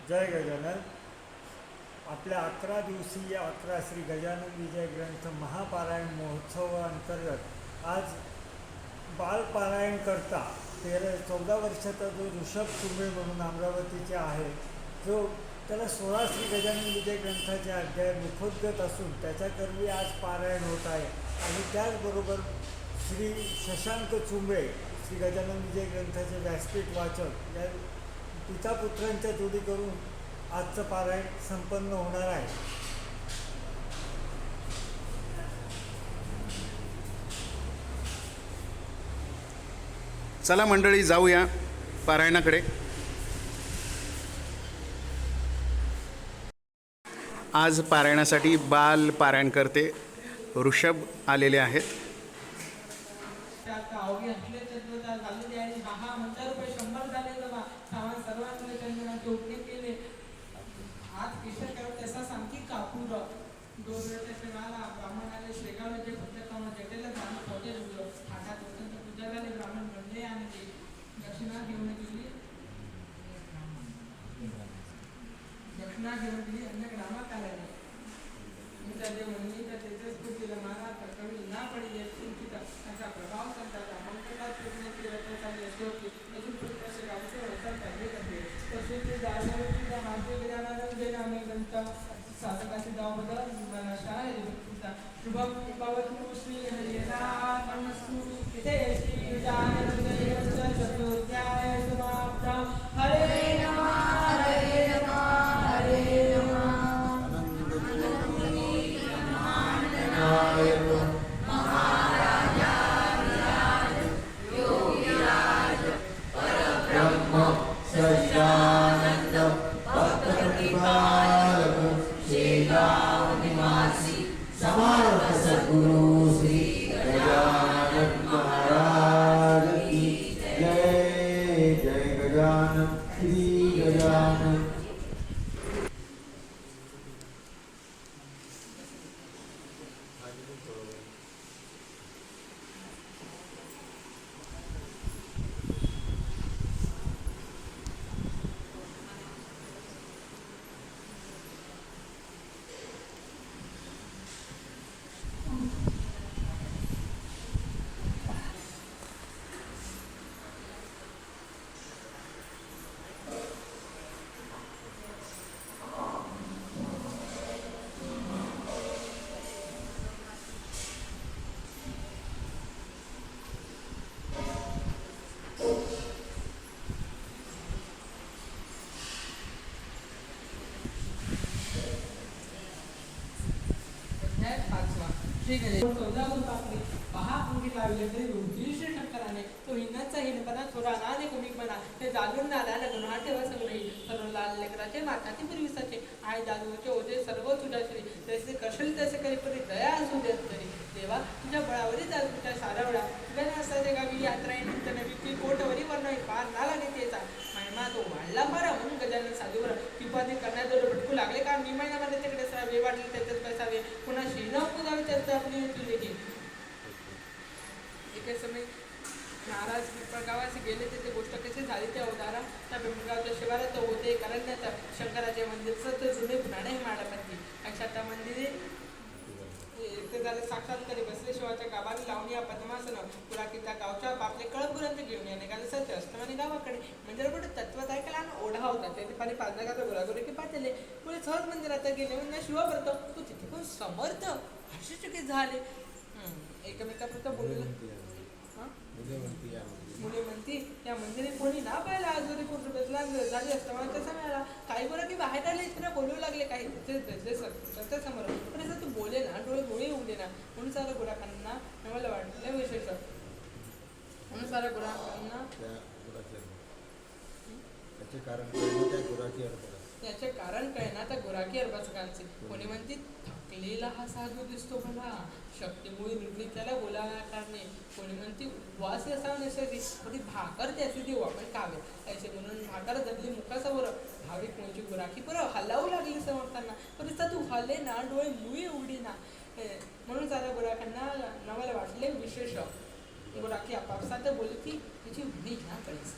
जय गजानन. आपल्या 11 दिवसीय 11 श्री गजानन विजय ग्रंथ महापारायण महोत्सवाअंतर्गत आज बालपारायण करता 14 वर्षाचा जो ऋषभ चुंबे म्हणून अमरावतीचे आहे, जो त्याला 16 श्री गजानन विजय ग्रंथाचे अध्याय मुखोद्गत असून त्याच्याकरवी आज पारायण होत आहे. आणि त्याचबरोबर श्री शशांक चुंबे श्री गजानन विजय ग्रंथाचे व्यासपीठ वाचक या पिता पुत्रांच्या जोडी करून आजचं पारायण संपन्न होणार आहे. चला मंडळी, जाऊया पारायणाकडे. आज पारायणासाठी बाल पारायण करते ऋषभ आलेले आहेत. दक्षिणा घेऊन दिली अन्य ग्रामात आल्याने देव म्हणली तर त्याच्याच कृतीला मारा तर कवी ना पडली त्याचा प्रभाव संताचा मंगलात पूर्णची रचना चालली अशी होती. अजून पुरुष गावचे अवसर पाहिजे करते तसे ते दासवतीचा माझे गिराणानं जे नामे ग्रंथ साधकाचे दावबद्दल शाळा शुभम पावतू श्री हरिनाथ नमस्तु इथे श्री गजानन चतुर्थ्याय समाप्तम्. हरे नमः हरे नमः हरे नमः. सच्चानंद भक्त प्रतिपालक शेगाव निवासी समर्थ सद्गुरु श्री गजानन महाराज की जय. जय गजानन श्री गजानन. श्री गणेश चौदावर पापडी पहा अंगी लावले तरी रुद्रीश्री शंकराने तो हिंदाचा हिनपणा थोडा नाने कुणीपणा ते जालून नाला लग्न हा ठेवा सगळे सर्व लाल लेकराचे माताचे पूर्वीसाचे आई दादूचे ओझे सर्व तुझ्या श्री जसे करशील तसे करी परी दया असू देत तरी देवा तुझ्या बळावरी चाल तुझ्या सारावडा तुझ्या नसताचे गावी यात्रा निमित्त नवी कोटवरी वर्ण पार नाला नेतेचा महिमा तो वाढला बरा म्हणून गजानन साधूवर किंपाने करण्याजवळ भटकू लागले का मी महिन्यामध्ये तिकडे सरावे वाटले त्याच्यात पैसावे पुन्हा शिणं पुजावे त्याचं आपली तुझे घे. एके समय महाराज पिंपळगावास गेले ते गोष्ट कशी झाली ते अवतारा त्या पिंपळगावच्या शिवारात होते करण्यात शंकराचे मंदिर जुने पुराणे माडापंथी अशा त्या मंदिरे ते झाले साक्षात्कारी बसले शिवाच्या गावाला लावून या पद्मासन पुरा की त्या गावच्या बापले कळपुरांत घेऊन या निघाले सत्य असतं गावाकडे मंदिर पुढे तत्वात ऐकला आणि ओढा होता ते पाणी पाजण्याकरता गुरागुरी की पाठले पुढे सहज मंदिरात गेले म्हणजे शिवा भरतो तू तिथे कोण समर्थ अशी चुकीच झाले. एकमेकापुरतं बोलू मुली म्हणती या मंदिरे कोणी ना पाहिला आजोरी पूर्ण बसला झाली असतं तसा मिळाला काही बरं की बाहेर आले तुला बोलू लागले काही सत्य समोर पण असं तू बोले ना डोळे उडले ना म्हणून सारा गुराखांना मला वाटलं विशेष म्हणून सारा गुराखांना याचे कारण काय ना त्या गुराखी अर्भसकांचे कोणी म्हणते थकलेला हा साधू दिसतो मला शक्तीमुळे निर्णय त्याला बोलायला कारणे कोणी म्हणते वास असा नसेल थोडी भाकर त्याची ती वापर कावे ऐसे म्हणून भाकर धरली मुखासमोर भाविक मुळची गुराखी बरं हलावू लागली समर्थांना पण तू हले ना डोळे मुळे उडी ना म्हणून साऱ्या गुराखांना नवाला वाटले विशेष गुराखी आपापसात बोलली की तिची उडी घ्या कळीस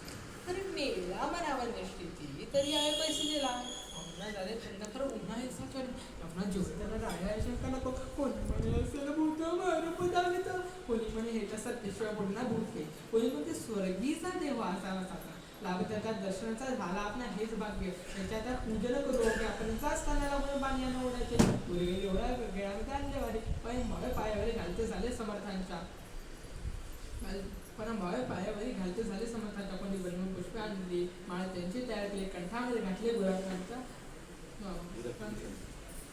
तरी मेला मनावर नसते तरी आहे पैसे दिला पुन्हा झाले थंड खरं उन्हा यायचा कर आपला जेवताना राहायच्या का नको कोणी म्हणे असेल भूत मारू पदावी तर कोणी म्हणे ह्याच्या सत्यशिवाय पुन्हा भूत कोणी म्हणते स्वर्गीचा देव असावा साचा लागत त्या दर्शनाचा झाला आपला हेच भाग्य त्याच्यात पूजन करू की आपण असताना लागून पाण्यानं ओढायचे पुढे एवढ्या वेळामध्ये आणलेवारी पण मग पायावरी घालते झाले समर्थांच्या पण भावे पायावरी घालते झाले समर्थांच्या कोणी बनवून पुष्पे आणली माळ त्यांची तयार केली कंठामध्ये घातले गुराखांचा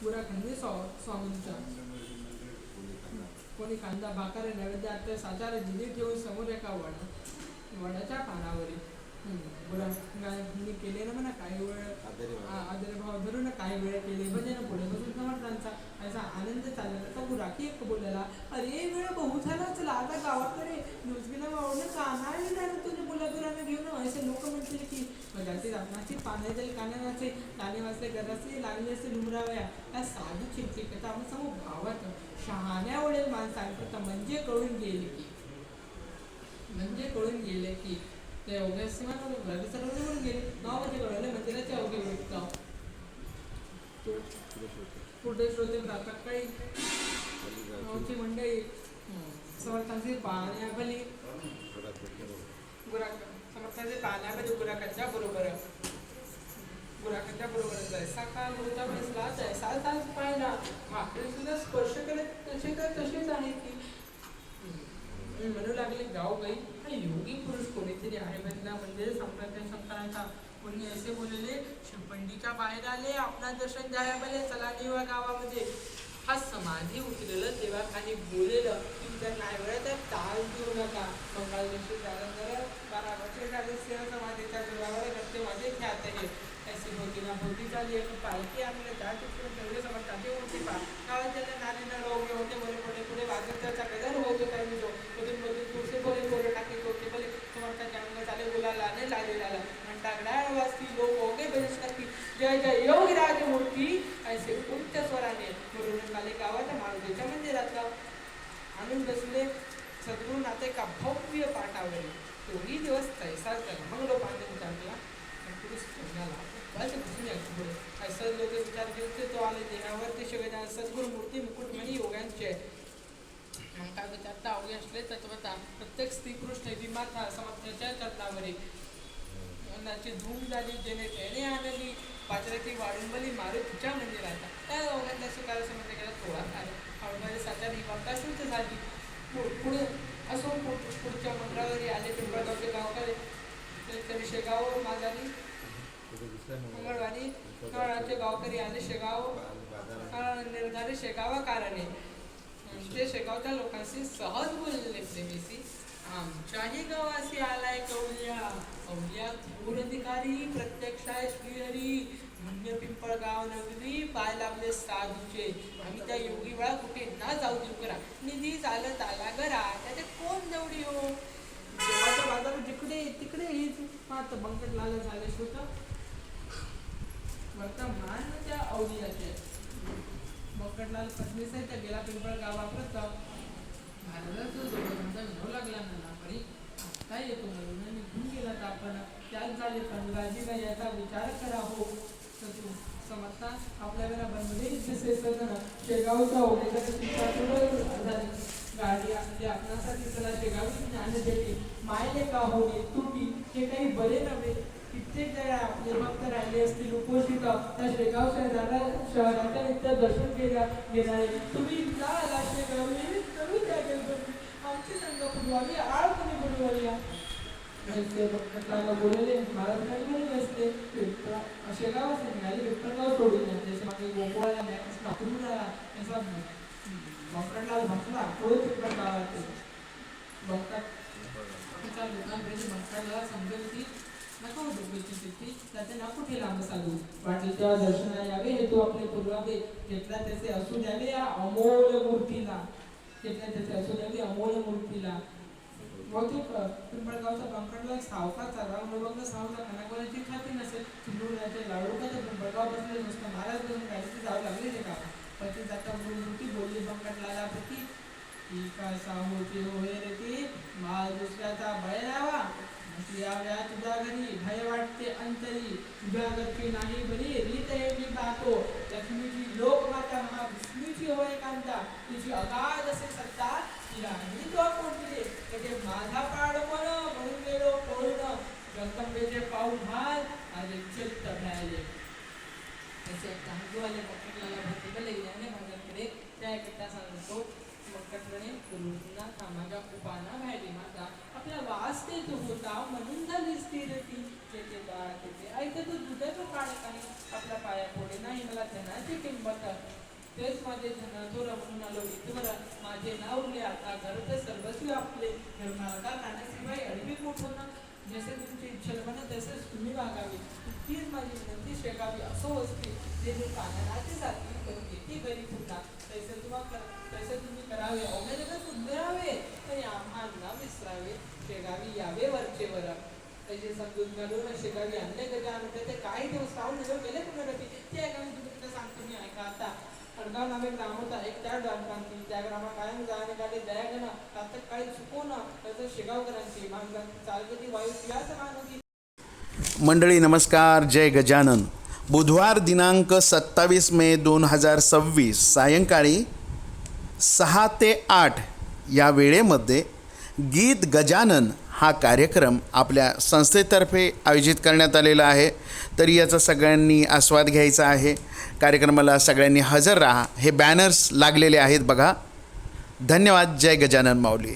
गुराखंदी स्वामींच्या कोणी कांदा भाकर नैवेद्य आता साचार जिनी ठेवून समोर एका वडाच्या पानावरील गुरांनी केले ना म्हणा काही वेळ आदरभाव धरून काही वेळ केले भजन पुढे बसून समर्थांचा असा आनंद चालला तो गुराखी एक बोलला अरे वेळ बहुत झाला चला आता गावाकडे न्यूजगिला वावरलं कानाने जाणं तुझ्या मुलागुरांना घेऊन असे लोक म्हणतील की जास्तीत आपणाची पाने जाईल कानाचे काने वाचले घराचे लागले असे डुमरावया या साधी चिंतिकता आपण समोर भावात शहाण्या वडील माणसांकरता म्हणजे कळून गेले की ते अवघ्या सीमांवर सर्वजण गेले नाव म्हणजे कळले मंदिराचे अवघे वृत्त पुढे श्रोते सकाळी गावची मंडळी समर्थांचे पाण्याखाली समर्थांचे पाण्याखाली गुराखांच्या बरोबर जैसा काल होता बसला तैसा तास पाहिला भाकरी सुद्धा स्पर्श करत तसेच आहे की म्हणू लागले गाव बाई हा योगी पुरुष कोणीतरी आहे म्हणला म्हणजे संप्रदाय संतांचा कोणी असे बोलले शिवपंडीच्या बाहेर आले आपला दर्शन द्यायला पाहिजे चला निवा गावामध्ये हा समाधी उतरलं तेव्हा काही बोलेलं की त्या नाही वेळा ताल देऊ नका मंगळ दिवशी झाल्यानंतर 12 वर्षे झाले सेवा समाधीच्या गुरुवावर घरचे माझे ख्यात आहे ऐसी होती ना होती झाली एक पालखी आणले त्या ठिकाणी सगळे समजतात होती पा गावात ज्याला नानीना रोग होते बोले पुढे वाजत त्याचा कदर होतो काही मी मधून तुळसे बोले टाकी होते बोले तुम्हाला जन्म झाले बोलायला नाही लागलेला म्हणता गडावासी लोक होगे बहिष्कारी जय जय योगी राजमूर्ती ऐसे उच्च स्वराने म्हणून काले गावाच्या मारुतीच्या मंदिरात आणून बसले सद्गुरू नाते का भव्य पाठावर तोही दिवस तैसा मंगलो पांडे टाकला असं लोक विचार घेते तो आले देहावर ते शिवाय सद्गुरू मूर्ती मुकुटमणी योगांचे मग काय विचारता अवघे असले तत्वता प्रत्येक श्रीकृष्ण विमाता समर्थाच्या चरणावरील धूम झाली जेणे त्याने आणली पात्राची वाढुंबली मारुतीच्या मंदिरात त्या अवघ्यांचा शिकार समज गेला थोडा हळूमध्ये साचारी वार्ता शुद्ध झाली पुढे असो पुढच्या मंदिरावरी आले पिंपळगावचे गावकडे तरी शेगाव माझारी मंगळवारी तळाचे गावकरी आले शेगाव निर्धारित शेगावा कारणे ते शेगावच्या लोकांशी सहज बोलले प्रेमीशी आमच्याही गावाशी आलाय कवल्या अधिकारी प्रत्यक्षाय श्रीहरी म्हणजे पिंपळगाव नगरी पाय लागले साधूचे आम्ही त्या योगी वेळा कुठे ना जाऊ देऊ करा निधी चालत आला घरा त्याचे कोण दौडी हो देवाचा बाजार जिकडे तिकडे आता बंकट लाल झाले होता वर्तमान त्या अवलियाचे बंकटलाल फडणवीस आहे त्या गेला पिंपळ गावाप्रत भारताचा जोडधंदा विनव लागला ना परी आता येतो म्हणून निघून गेला तर आपण त्याच झाले पंडगाजीला याचा विचार करा हो समजता आपल्या वेळा बनवले सगळं शेगावचा होते गाडी आपली आपणासाठी चला शेगावी ज्ञान देते मायले का होणे तुटी हे काही बरे नव्हे कित्येक वेळा आपले भक्त राहिले असतील उपोषित त्या शेगाव शहराच्या नित्य दर्शन घेणारे तुम्ही का आला शेगाव करू द्या आमची संघ बुडवावी आळ कोणी बुडवावी बोलले महाराज म्हणून असते शेगाव असे निघाले विठ्ठलगाव सोडून जसे मागे गोकुळाला नागपूर असा बंकटलाल भंकला पुढे पिंपळ गावात लोकांपैकी बंकटला समजेल की नको डोक्याची स्थिती त्याचे ना कुठे लांब चालू वाटले तेव्हा दर्शना यावे हेतू आपले पुरवावे घेतला त्याचे असू द्यावे या अमोल मूर्तीला घेतला त्याचे असू द्यावे अमोल मूर्तीला बहुतेक पिंपळगावचा बंकटला सावका चालला बघलं सावका खानाकोल्याची खाती नसेल चिंडूराचे लाडू का तर पिंपळगाव बसले नुसतं महाराज बसून काहीतरी जावं लागले ते का पती जाता मूर्ती बोलली बंकटलाला प्रती ही कसा होते होय रे ते माल दुसऱ्याचा बळ लावा याव्या तुझ्या घरी भय वाटते अंतरी, तुझ्या घरची नाही बरी रीत हे मी पाहतो. लक्ष्मीची लोकमाता महाविष्णूची होय कांता, तिची अगाध असे सत्ता, तिला आणि तो कोण दिले म्हणजे माझा पाड कोण म्हणून गेलो पळून. जगदंबेचे पाऊल भाल आज चित्त भ्याले. तसे धागूवाले मकरला भरती बलैयाने भागाकडे त्या एकटा सांगतो. मकरने गुरुंना कामाच्या उपाना भ्याली माता, आपला वास देत होता म्हणून झाली स्थिरती. जेथे बाळ तेथे ऐकत दुध तो काढतानी, आपल्या पाया पुढे नाही मला धनाची किंमत. तेच माझे धन थोर म्हणून आलो इथवर, माझे नाव उरले आता घरच सर्वस्वी आपले. घर मालका राहण्याशिवाय अडवी मोठं, जसे तुमची इच्छा म्हणा तसेच तुम्ही वागावे. तीच माझी विनंती शेकावी असो असते. जे जे पाण्याचे साथी करून येते घरी पुन्हा, तैसे तुम्ही करावे. अवघ्या सुंदरावे तरी आम्हाला विसरावे. शेगावी यावे वरचेवर. त्याची समजून घालून शेगावी आणले गजानन. ते काही दिवस राहून गेले पुनरती. ते ऐका मी तुम्ही सांगतो, मी ऐका आता. अडगाव नावे ग्राम होता एक, त्या ग्रामकांती त्या ग्रामा कायम जाणे गाडी दयागना प्रातः काळी चुकवणं. त्याचं शेगावकरांची मागणी चालगती वायू या समान होती. मंडळी नमस्कार, जय गजानन. बुधवार दिनांक 27 मे 2026 सायंकाळी 6 ते 8 या वेळेमध्ये गीत गजानन हा कार्यक्रम आपल्या संस्थेतर्फे आयोजित करण्यात आलेला आहे. तर याचा सगळ्यांनी आस्वाद घ्यायचा आहे. कार्यक्रमाला सगळ्यांनी हजर राहा. हे बॅनर्स लागलेले आहेत बघा. धन्यवाद. जय गजानन माऊली.